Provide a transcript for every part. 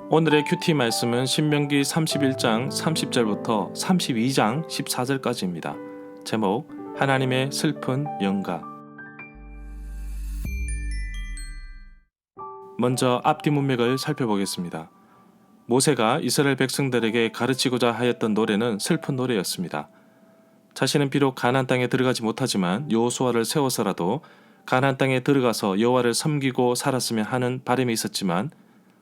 오늘의 큐티 말씀은 신명기 31장 30절부터 32장 14절까지입니다. 제목 하나님의 슬픈 영가. 먼저 앞뒤 문맥을 살펴보겠습니다. 모세가 이스라엘 백성들에게 가르치고자 하였던 노래는 슬픈 노래였습니다. 자신은 비록 가나안 땅에 들어가지 못하지만 여호수아를 세워서라도 가나안 땅에 들어가서 여호와를 섬기고 살았으면 하는 바람이 있었지만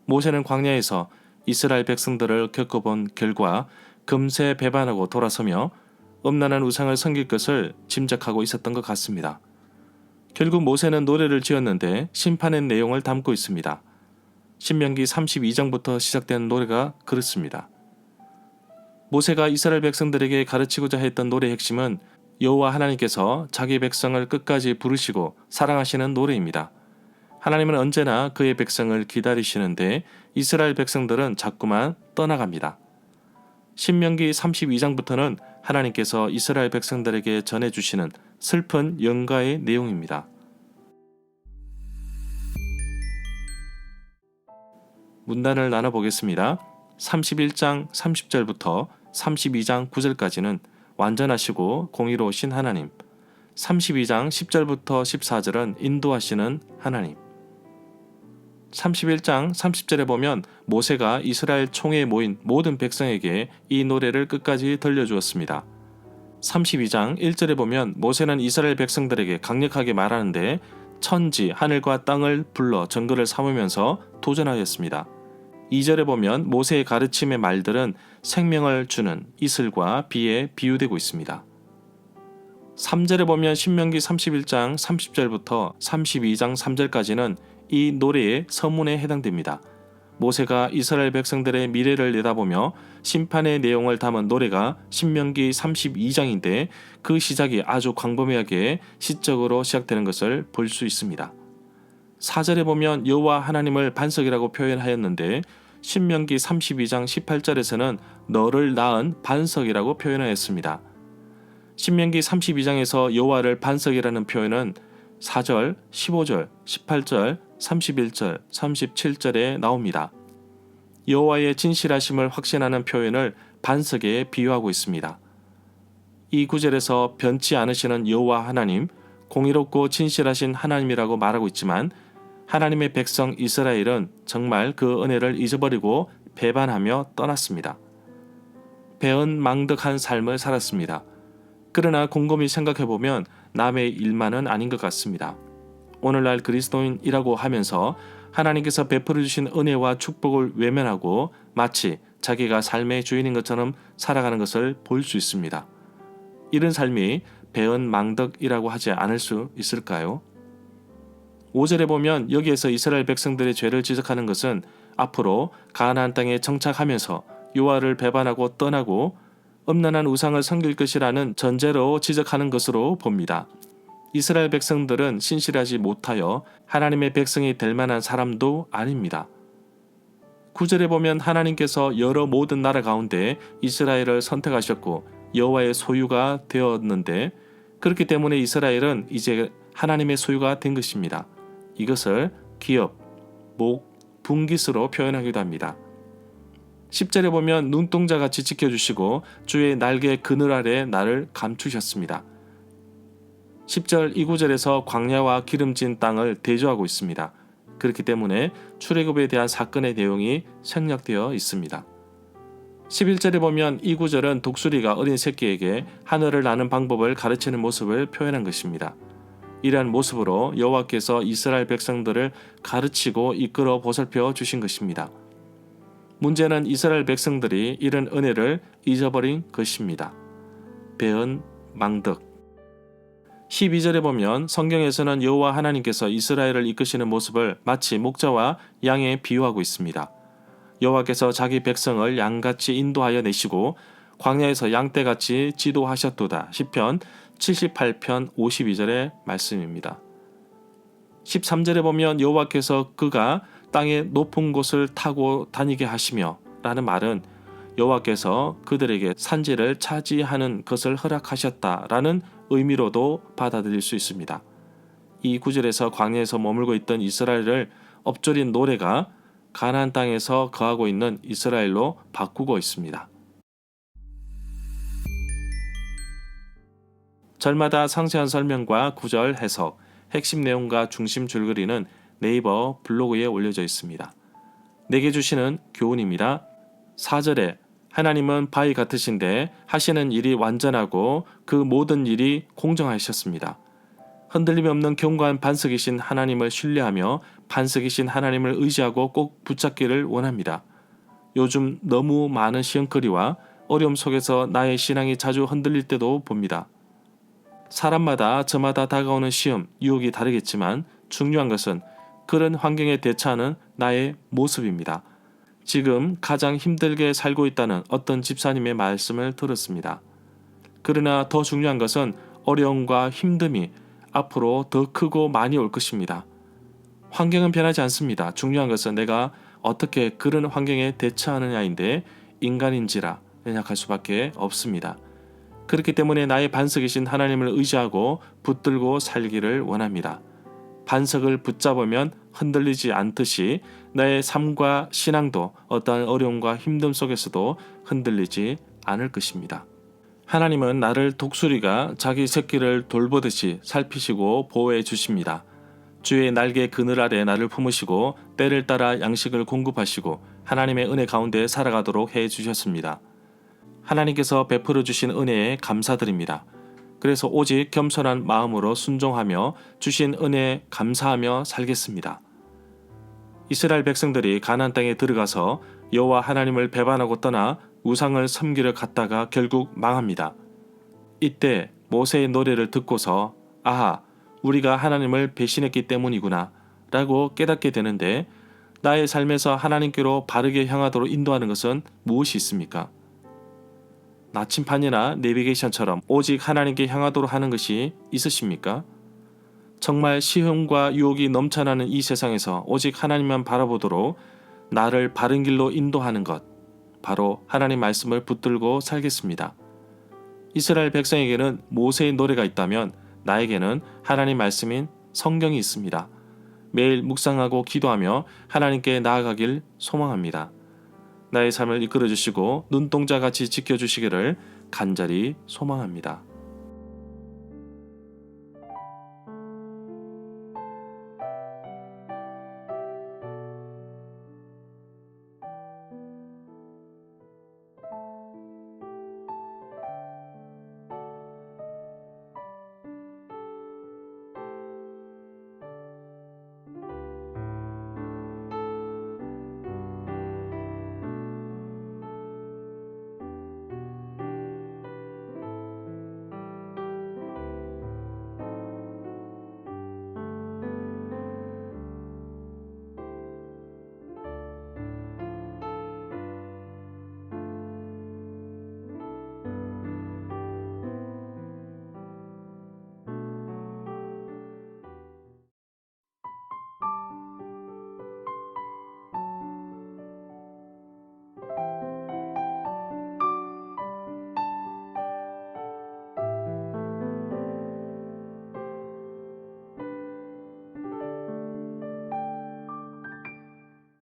모세는 광야에서 이스라엘 백성들을 겪어본 결과 금세 배반하고 돌아서며 음란한 우상을 섬길 것을 짐작하고 있었던 것 같습니다. 결국 모세는 노래를 지었는데 심판의 내용을 담고 있습니다. 신명기 32장부터 시작되는 노래가 그렇습니다. 모세가 이스라엘 백성들에게 가르치고자 했던 노래의 핵심은 여호와 하나님께서 자기 백성을 끝까지 부르시고 사랑하시는 노래입니다. 하나님은 언제나 그의 백성을 기다리시는데 이스라엘 백성들은 자꾸만 떠나갑니다. 신명기 32장부터는 하나님께서 이스라엘 백성들에게 전해주시는 슬픈 영가의 내용입니다. 문단을 나눠보겠습니다. 31장 30절부터 32장 9절까지는 완전하시고 공의로우신 하나님, 32장 10절부터 14절은 인도하시는 하나님, 31장 30절에 보면 모세가 이스라엘 총회에 모인 모든 백성에게 이 노래를 끝까지 들려주었습니다. 32장 1절에 보면 모세는 이스라엘 백성들에게 강력하게 말하는데 천지, 하늘과 땅을 불러 정글을 삼으면서 도전하였습니다. 2절에 보면 모세의 가르침의 말들은 생명을 주는 이슬과 비에 비유되고 있습니다. 3절에 보면 신명기 31장 30절부터 32장 3절까지는 이 노래의 서문에 해당됩니다. 모세가 이스라엘 백성들의 미래를 내다보며 심판의 내용을 담은 노래가 신명기 32장인데 그 시작이 아주 광범위하게 시적으로 시작되는 것을 볼 수 있습니다. 4절에 보면 여호와 하나님을 반석이라고 표현하였는데 신명기 32장 18절에서는 너를 낳은 반석이라고 표현하였습니다. 신명기 32장에서 여호와를 반석이라는 표현은 4절, 15절, 18절, 31절, 37절에 나옵니다. 여호와의 진실하심을 확신하는 표현을 반석에 비유하고 있습니다. 이 구절에서 변치 않으시는 여호와 하나님, 공의롭고 진실하신 하나님이라고 말하고 있지만 하나님의 백성 이스라엘은 정말 그 은혜를 잊어버리고 배반하며 떠났습니다. 배은망덕한 삶을 살았습니다. 그러나 곰곰이 생각해보면 남의 일만은 아닌 것 같습니다. 오늘날 그리스도인이라고 하면서 하나님께서 베풀어 주신 은혜와 축복을 외면하고 마치 자기가 삶의 주인인 것처럼 살아가는 것을 볼 수 있습니다. 이런 삶이 배은망덕이라고 하지 않을 수 있을까요? 5절에 보면 여기에서 이스라엘 백성들의 죄를 지적하는 것은 앞으로 가나안 땅에 정착하면서 여호와를 배반하고 떠나고 음란한 우상을 섬길 것이라는 전제로 지적하는 것으로 봅니다. 이스라엘 백성들은 신실하지 못하여 하나님의 백성이 될 만한 사람도 아닙니다. 9절에 보면 하나님께서 여러 모든 나라 가운데 이스라엘을 선택하셨고 여호와의 소유가 되었는데 그렇기 때문에 이스라엘은 이제 하나님의 소유가 된 것입니다. 이것을 기업, 목, 분깃으로 표현하기도 합니다. 10절에 보면 눈동자같이 지켜주시고 주의 날개 그늘 아래 나를 감추셨습니다. 10절 이 구절에서 광야와 기름진 땅을 대조하고 있습니다. 그렇기 때문에 출애굽에 대한 사건의 내용이 생략되어 있습니다. 11절에 보면 이 구절은 독수리가 어린 새끼에게 하늘을 나는 방법을 가르치는 모습을 표현한 것입니다. 이러한 모습으로 여호와께서 이스라엘 백성들을 가르치고 이끌어 보살펴 주신 것입니다. 문제는 이스라엘 백성들이 이런 은혜를 잊어버린 것입니다. 배은망덕. 12절에 보면 성경에서는 여호와 하나님께서 이스라엘을 이끄시는 모습을 마치 목자와 양에 비유하고 있습니다. 여호와께서 자기 백성을 양같이 인도하여 내시고 광야에서 양떼같이 지도하셨도다. 시편 78편 52절의 말씀입니다. 13절에 보면 여호와께서 그가 땅의 높은 곳을 타고 다니게 하시며 라는 말은 여호와께서 그들에게 산지를 차지하는 것을 허락하셨다라는 의미로도 받아들일 수 있습니다. 이 구절에서 광야에서 머물고 있던 이스라엘을 엎조린 노래가 가나안 땅에서 거하고 있는 이스라엘로 바꾸고 있습니다. 절마다 상세한 설명과 구절 해석, 핵심 내용과 중심 줄거리는 네이버 블로그에 올려져 있습니다. 내게 주시는 교훈입니다. 4절에 하나님은 바위 같으신데 하시는 일이 완전하고 그 모든 일이 공정하셨습니다. 흔들림 없는 견고한 반석이신 하나님을 신뢰하며 반석이신 하나님을 의지하고 꼭 붙잡기를 원합니다. 요즘 너무 많은 시험거리와 어려움 속에서 나의 신앙이 자주 흔들릴 때도 봅니다. 사람마다 저마다 다가오는 시험, 유혹이 다르겠지만 중요한 것은 그런 환경에 대처하는 나의 모습입니다. 지금 가장 힘들게 살고 있다는 어떤 집사님의 말씀을 들었습니다. 그러나 더 중요한 것은 어려움과 힘듦이 앞으로 더 크고 많이 올 것입니다. 환경은 변하지 않습니다. 중요한 것은 내가 어떻게 그런 환경에 대처하느냐인데 인간인지라 연약할 수밖에 없습니다. 그렇기 때문에 나의 반석이신 하나님을 의지하고 붙들고 살기를 원합니다. 반석을 붙잡으면 흔들리지 않듯이 나의 삶과 신앙도 어떠한 어려움과 힘듦 속에서도 흔들리지 않을 것입니다. 하나님은 나를 독수리가 자기 새끼를 돌보듯이 살피시고 보호해 주십니다. 주의 날개 그늘 아래 나를 품으시고 때를 따라 양식을 공급하시고 하나님의 은혜 가운데 살아가도록 해 주셨습니다. 하나님께서 베풀어 주신 은혜에 감사드립니다. 그래서 오직 겸손한 마음으로 순종하며 주신 은혜에 감사하며 살겠습니다. 이스라엘 백성들이 가나안 땅에 들어가서 여호와 하나님을 배반하고 떠나 우상을 섬기러 갔다가 결국 망합니다. 이때 모세의 노래를 듣고서 아하, 우리가 하나님을 배신했기 때문이구나 라고 깨닫게 되는데 나의 삶에서 하나님께로 바르게 향하도록 인도하는 것은 무엇이 있습니까? 나침반이나 내비게이션처럼 오직 하나님께 향하도록 하는 것이 있으십니까? 정말 시험과 유혹이 넘쳐나는 이 세상에서 오직 하나님만 바라보도록 나를 바른 길로 인도하는 것, 바로 하나님 말씀을 붙들고 살겠습니다. 이스라엘 백성에게는 모세의 노래가 있다면 나에게는 하나님 말씀인 성경이 있습니다. 매일 묵상하고 기도하며 하나님께 나아가길 소망합니다. 나의 삶을 이끌어 주시고 눈동자같이 지켜주시기를 간절히 소망합니다.